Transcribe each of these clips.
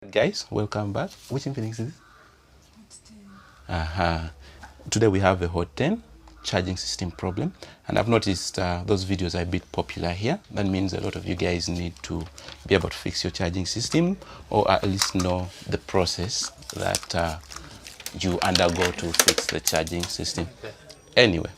Guys, welcome back. Which Infinix is it? Today we have a Hot 10 charging system problem, and I've noticed those videos are a bit popular here. That means a lot of you guys need to be able to fix your charging system, or at least know the process that you undergo to fix the charging system. Anyway,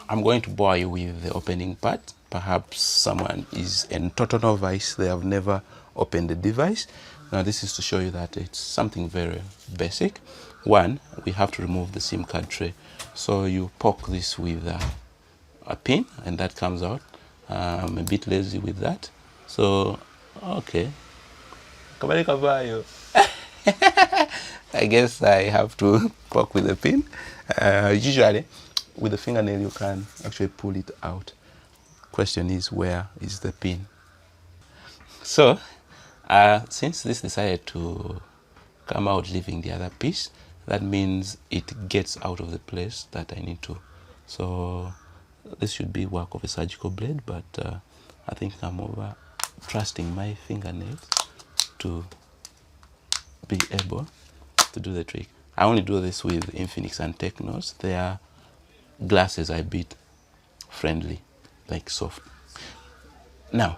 I'm going to bore you with the opening part. Perhaps someone is a total novice, they have never opened the device. Now this is to show you that it's something very basic. One, we have to remove the SIM card tray. So you poke this with a pin and that comes out. I'm a bit lazy with that. So, okay. I guess I have to poke with a pin. Usually, with the fingernail you can actually pull it out. Question is, where is the pin? So, since this decided to come out leaving the other piece, that means it gets out of the place that I need to. So this should be work of a surgical blade, but I think I'm over trusting my fingernails to be able to do the trick. I only do this with INFINIX and Technos. Their glasses are a bit friendly, like soft. Now,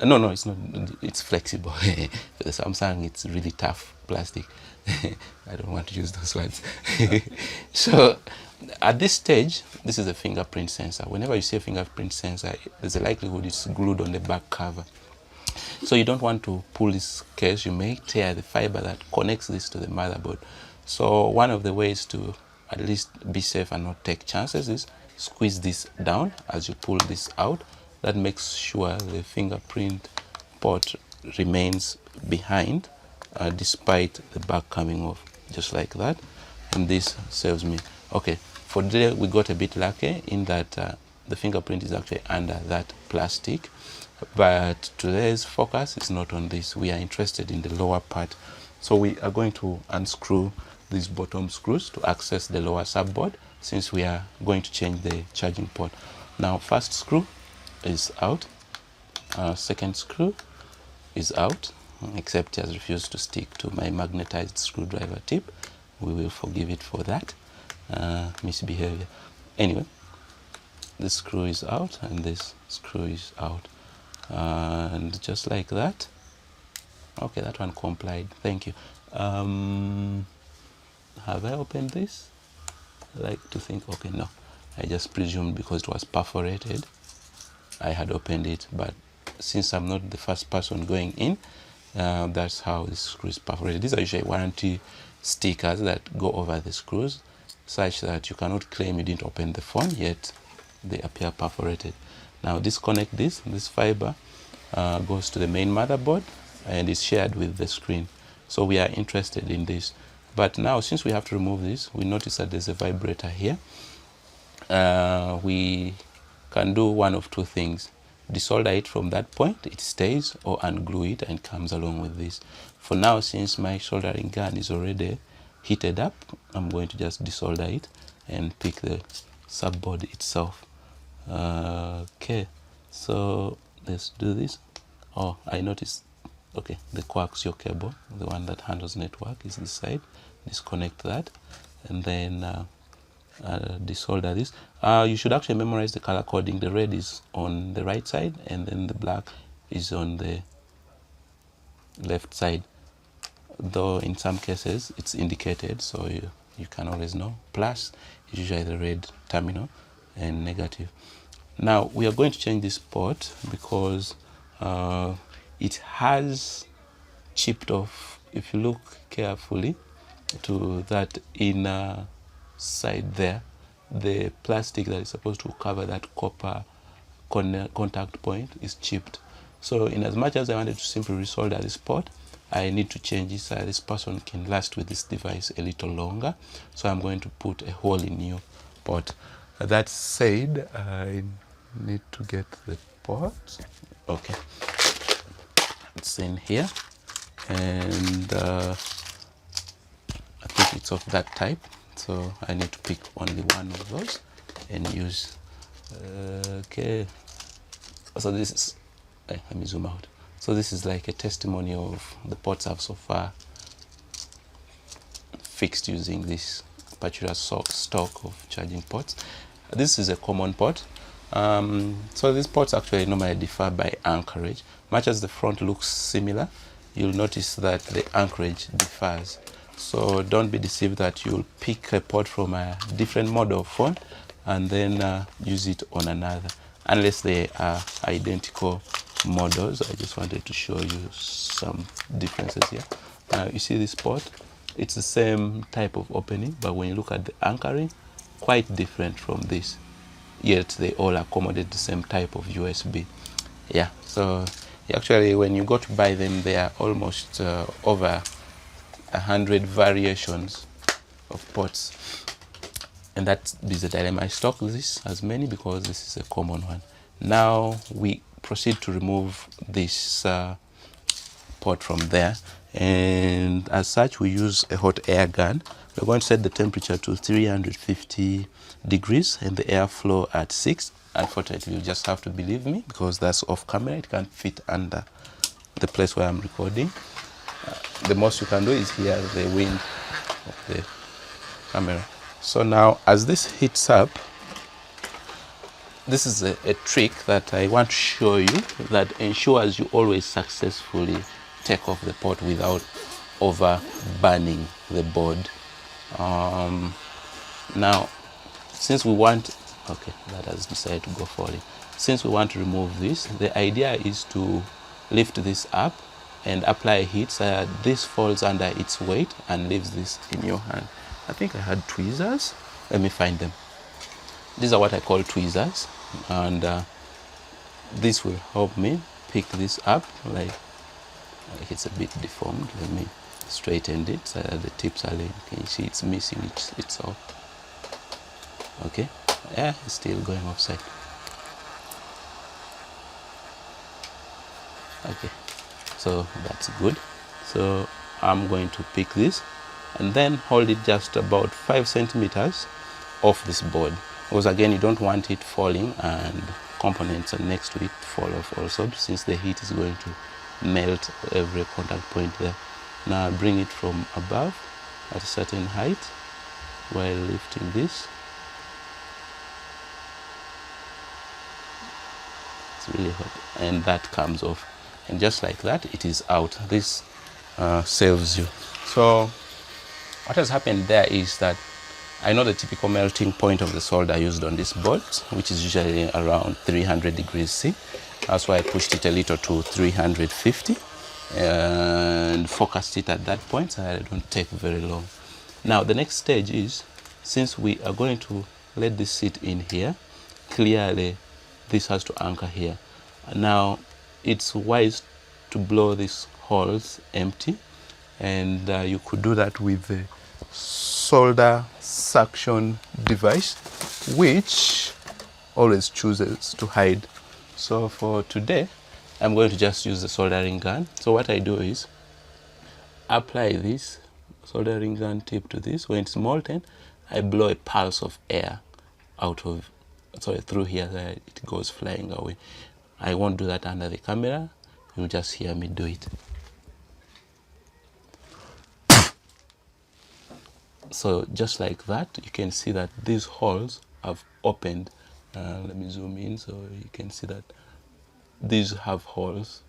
no, it's not. It's flexible. For the Samsung, it's really tough plastic. I don't want to use those words. So, at this stage, this is a fingerprint sensor. Whenever you see a fingerprint sensor, there's a likelihood it's glued on the back cover. So you don't want to pull this case. You may tear the fiber that connects this to the motherboard. So one of the ways to at least be safe and not take chances is squeeze this down as you pull this out. That makes sure the fingerprint port remains behind despite the back coming off, just like that. And this saves me. Okay, for today we got a bit lucky in that the fingerprint is actually under that plastic, but today's focus is not on this. We are interested in the lower part. So we are going to unscrew these bottom screws to access the lower subboard, since we are going to change the charging port. Now, first screw is out, second screw is out, except it has refused to stick to my magnetized screwdriver tip. We will forgive it for that misbehavior. Anyway, this screw is out and this screw is out, and just like that. Okay, that one complied, thank you. Have I opened this? I like to think, okay, no, I just presumed because it was perforated I had opened it, but since I'm not the first person going in, that's how the screw is perforated. These are usually warranty stickers that go over the screws, such that you cannot claim you didn't open the phone, yet they appear perforated. Now disconnect this. This fiber goes to the main motherboard and is shared with the screen. So we are interested in this. But now, since we have to remove this, we notice that there's a vibrator here. We can do one of two things: desolder it from that point, it stays, or unglue it and comes along with this. For now, since my soldering gun is already heated up, I'm going to just desolder it and pick the subboard itself. Okay, so let's do this. Oh, I noticed, okay, the coaxial cable, the one that handles network, is this side. Disconnect that and then desolder this. You should actually memorize the color coding. The red is on the right side and then the black is on the left side, though in some cases it's indicated, so you can always know. Plus is usually the red terminal and negative. Now we are going to change this port because it has chipped off. If you look carefully to that inner side there, the plastic that is supposed to cover that copper contact point is chipped. So in as much as I wanted to simply resolder this port, I need to change this so this person can last with this device a little longer. So I'm going to put a whole new port. That said, I need to get the port. Okay, it's in here, and I think it's of that type, so I need to pick only one of those and use. Okay, so this is, let me zoom out. So this is like a testimony of the ports I've so far fixed using this particular stock of charging ports. This is a common port. So these ports actually normally differ by anchorage. Much as the front looks similar, you'll notice that the anchorage differs. So don't be deceived that you'll pick a port from a different model of phone and then use it on another, unless they are identical models. I just wanted to show you some differences here. Now you see this port, it's the same type of opening, but when you look at the anchoring, quite different from this, yet they all accommodate the same type of USB. Yeah, so actually when you go to buy them, there are almost over 100 variations of ports, and that is the dilemma. I stock this as many because this is a common one. Now we proceed to remove this port from there, and as such we use a hot air gun. We're going to set the temperature to 350 degrees and the airflow at 6. Unfortunately, you just have to believe me because that's off camera. It can't fit under the place where I'm recording. The most you can do is hear the wind of the camera. So now as this heats up, this is a trick that I want to show you that ensures you always successfully take off the port without over burning the board. Now since we want, okay, that has decided to go falling. Since we want to remove this, the idea is to lift this up and apply heat so that this falls under its weight and leaves this in your hand. I think I had tweezers. Let me find them. These are what I call tweezers, and this will help me pick this up. Like it's a bit deformed. Let me straighten it so that the tips are laying. Can you see it's missing itself? Okay, yeah, it's still going offside. Okay, so that's good. So I'm going to pick this and then hold it just about 5 centimeters off this board, because again you don't want it falling and components next to it fall off also, since the heat is going to melt every contact point there. Now bring it from above at a certain height while lifting this. It's really hot, and that comes off, and just like that it is out. This saves you. So what has happened there is that I know the typical melting point of the solder used on this board, which is usually around 300 degrees C. That's why I pushed it a little to 350 and focused it at that point so that it don't take very long. Now the next stage is, since we are going to let this sit in here, clearly this has to anchor here. Now it's wise to blow these holes empty, and you could do that with the solder suction device, which always chooses to hide. So for today I'm going to just use the soldering gun. So what I do is apply this soldering gun tip to this. When it's molten, I blow a pulse of air out of, sorry, through here so that it goes flying away. I won't do that under the camera. You'll just hear me do it. So just like that, you can see that these holes have opened. Let me zoom in so you can see that these have holes.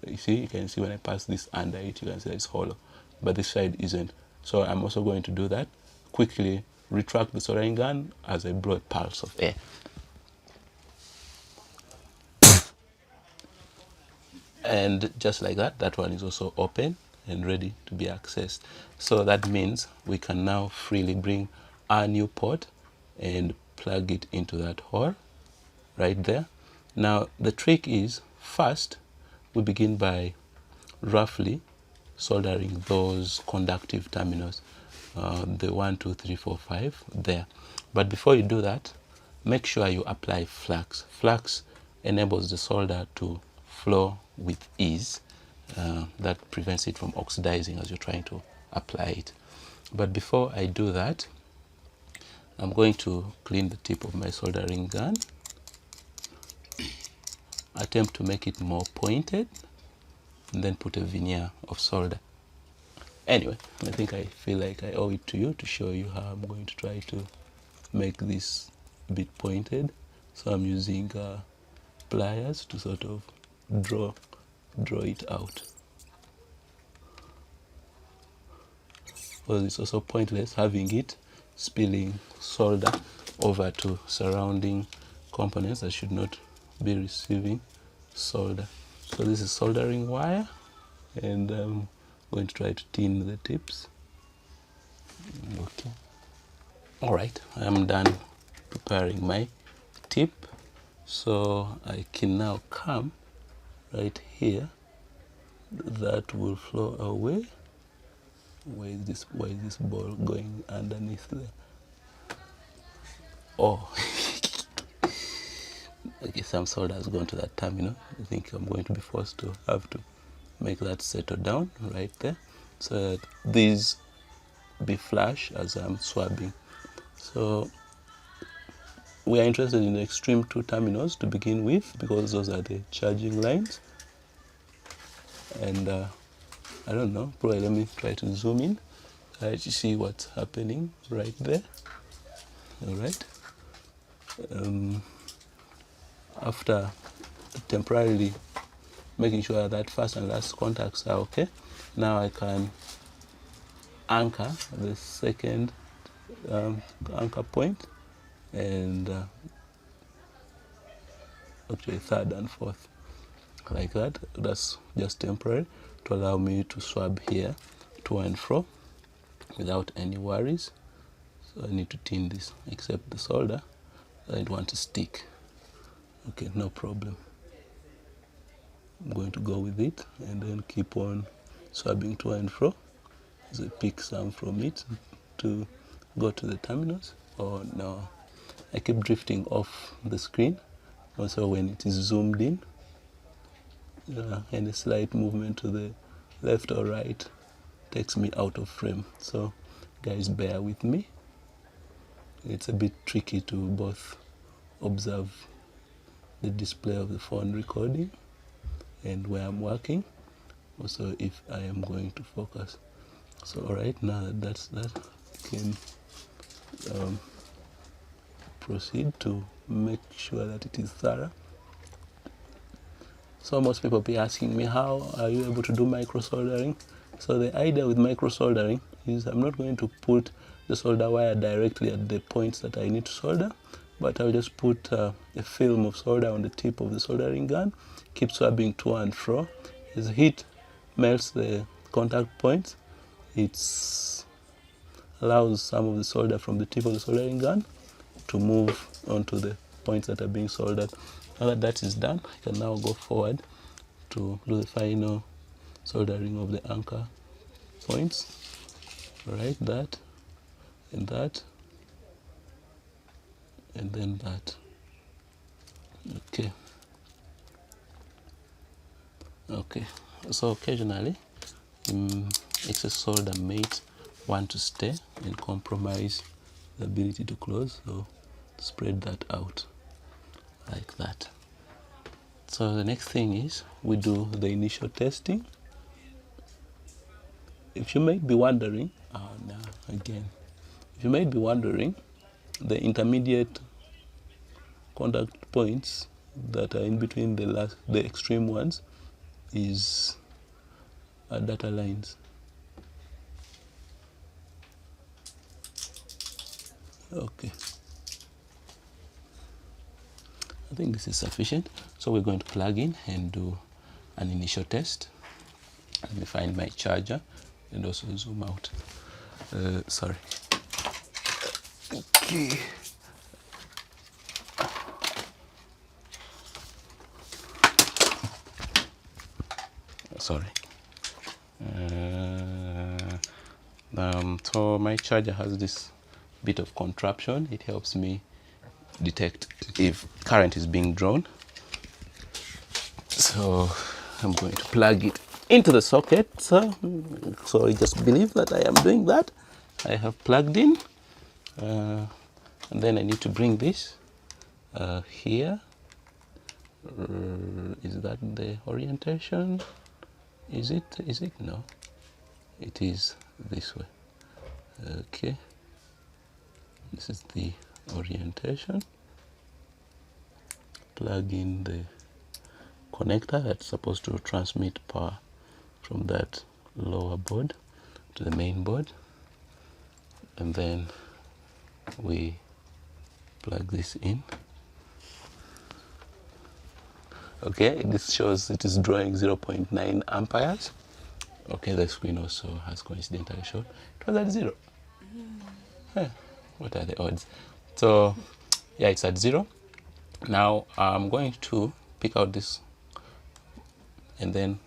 You see, you can see when I pass this under it, you can see that it's hollow, but this side isn't. So I'm also going to do that. Quickly retract the soldering gun as I blow a pulse of air. And just like that, that one is also open and ready to be accessed. So that means we can now freely bring our new port and plug it into that hole right there. Now the trick is, first we begin by roughly soldering those conductive terminals, the 1, 2, 3, 4, 5 there. But before you do that, make sure you apply flux. Flux enables the solder to flow with ease. That prevents it from oxidizing as you're trying to apply it. But before I do that, I'm going to clean the tip of my soldering gun, attempt to make it more pointed, and then put a veneer of solder. Anyway, I think I feel like I owe it to you to show you how I'm going to try to make this bit pointed. So I'm using pliers to sort of draw it out. Because it's also pointless having it spilling solder over to surrounding components that should not be receiving solder. So this is soldering wire, and I'm going to try to tin the tips. Okay. All right, I am done preparing my tip, so I can now come right here. That will flow away. Where is this ball going underneath there? Oh, okay, some solder has gone to that terminal. I think I'm going to be forced to have to make that settle down right there, so that these be flush as I'm swabbing. So we are interested in the extreme 2 terminals to begin with, because those are the charging lines. And I don't know, probably let me try to zoom in to see what's happening right there. All right. After temporarily making sure that first and last contacts are okay, now I can anchor the second anchor point, and actually third and fourth, like that. That's just temporary to allow me to swab here to and fro without any worries. So I need to tin this, except the solder I don't want to stick. Okay, no problem. I'm going to go with it and then keep on swabbing to and fro as I pick some from it to go to the terminals. Oh no, I keep drifting off the screen. Also when it is zoomed in, any slight movement to the left or right takes me out of frame. So guys, bear with me. It's a bit tricky to both observe the display of the phone recording and where I'm working, also if I am going to focus. So all right, now that that's that, I can proceed to make sure that it is thorough. So most people be asking me, how are you able to do micro soldering? So the idea with micro soldering is I'm not going to put the solder wire directly at the points that I need to solder, but I'll just put a film of solder on the tip of the soldering gun, keep swabbing to and fro. As heat melts the contact points, it allows some of the solder from the tip of the soldering gun to move onto the points that are being soldered. Now that that is done, I can now go forward to do the final soldering of the anchor points. All right, that, and then that. Okay, so occasionally excess solder may want to stay and compromise the ability to close, so spread that out like that. So the next thing is we do the initial testing. If you might be wondering, if you might be wondering, the intermediate contact points that are in between the extreme ones is data lines. Okay, I think this is sufficient. So we're going to plug in and do an initial test. Let me find my charger and also zoom out. Sorry. Okay. Sorry. So my charger has this bit of contraption. It helps me detect if current is being drawn. So I'm going to plug it into the socket. So I just believe that I am doing that. I have plugged in, and then I need to bring this here. Is that the orientation? Is it? No, it is this way. Okay, this is the orientation. Plug in the connector that's supposed to transmit power from that lower board to the main board, and then we plug this in. Okay, this shows it is drawing 0.9 amperes. Okay, the screen also has coincidentally shown it was at 0. Huh, what are the odds? So yeah, it's at 0. Now I'm going to pick out this and then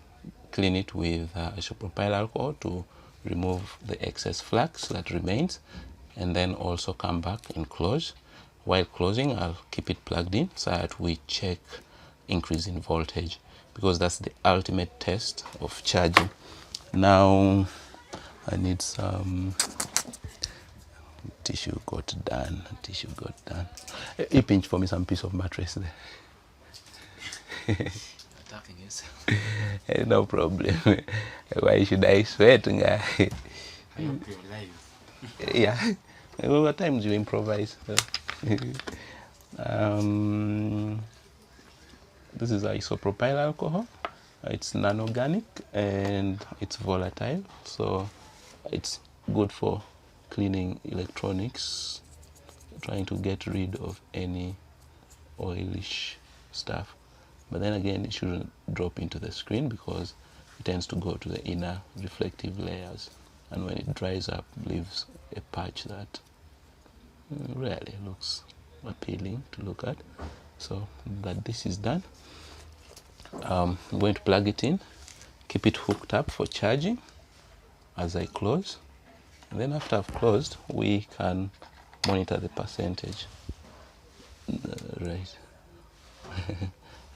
clean it with isopropyl alcohol to remove the excess flux that remains, and then also come back and close. While closing, I'll keep it plugged in so that we check increase in voltage, because that's the ultimate test of charging. Now I need some tissue got done. You pinch for me some piece of mattress there. Attacking yourself. No problem. Why should I sweat, guy? I hope you're live. Yeah. Well, at times you improvise. This is isopropyl alcohol. It's non-organic and it's volatile, so it's good for cleaning electronics, trying to get rid of any oilish stuff. But then again, it shouldn't drop into the screen because it tends to go to the inner reflective layers, and when it dries up, leaves a patch that really looks appealing to look at. So that this is done, I'm going to plug it in, keep it hooked up for charging as I close, and then after I've closed, we can monitor the percentage. Right.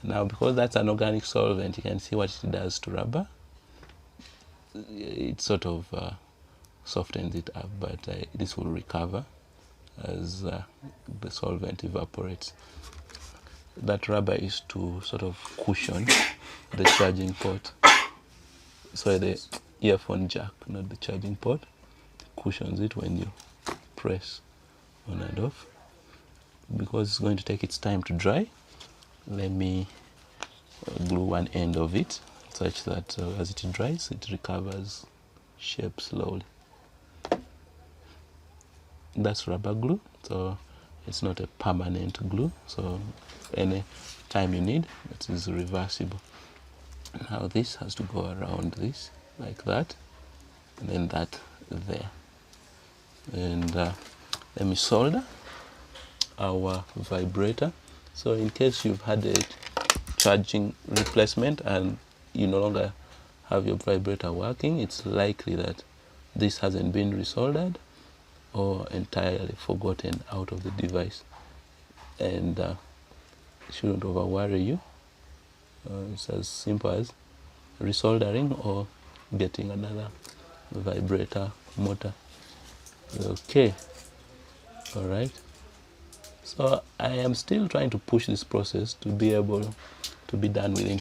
Now, because that's an organic solvent, you can see what it does to rubber. It sort of softens it up, but this will recover as the solvent evaporates. That rubber is to sort of cushion the charging port. So the earphone jack, not the charging port, cushions it when you press on and off. Because it's going to take its time to dry, let me glue one end of it such that as it dries, it recovers shape slowly. That's rubber glue, so it's not a permanent glue, so any time you need, it is reversible. Now this has to go around this like that, and then that there. And let me solder our vibrator. So in case you've had a charging replacement and you no longer have your vibrator working, it's likely that this hasn't been resoldered or entirely forgotten out of the device, and it shouldn't over worry you. It's as simple as resoldering or getting another vibrator motor. Okay, all right. So I am still trying to push this process to be able to be done within